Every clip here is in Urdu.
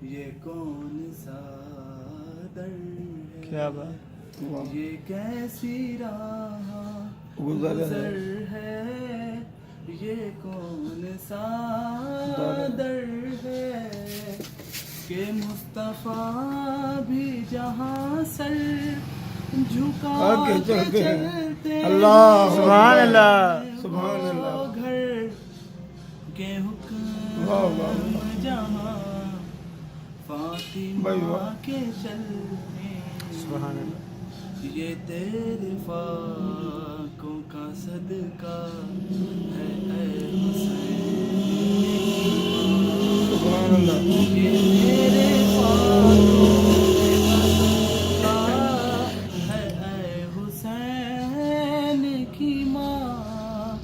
یہ کون سا در ہے، کیا بات، یہ کیسی راہ گزر ہے، یہ کون سا در ہے کہ مصطفیٰ بھی جہاں سر جھکا کے چلتے ہیں، اللہ سبحان اللہ، سبحان اللہ، وہ گھر کے واہ واہ حکم واہ، جہاں بھائی فاطمہ واہ، کے چلتے ہیں، سبحان اللہ، یہ تیرے فاقوں کا صدقہ ہے اے حسین، سبحان اللہ، یہ تیرے فاقوں کا صدقہ ہے اے حسین کی ماں،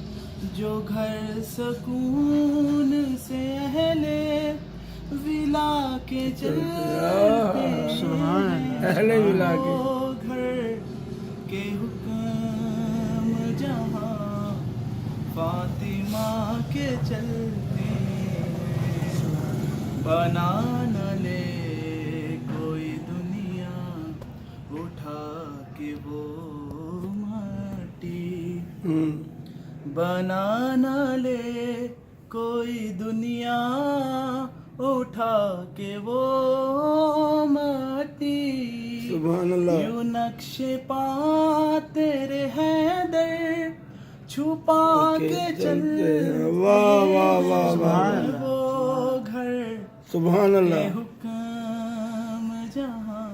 جو گھر سکون سے اہل ولا کے چلتے سبحان اللہ، اہل ولا کے، وہ گھر کے حکم جہاں فاطمہ کے چلتے، بنا نہ لے کوئی دنیا اٹھا کے وہ مٹی، بنا نہ لے کوئی دنیا اٹھا کے وہ مٹی، سبحان اللہ، یوں نقش پا تیرے حیدر چھپا کے چلتے ہیں، واہ واہ واہ سبحان واہ، اللہ، وہ گھر سبحان کے اللہ، حکم جہاں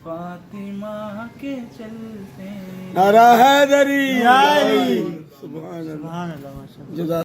فاطمہ کے چلتے ہیں۔ نعرہ حیدری، حیدری، سبحان اللہ، سبحان اللہ، ماشاء اللہ۔ جزاک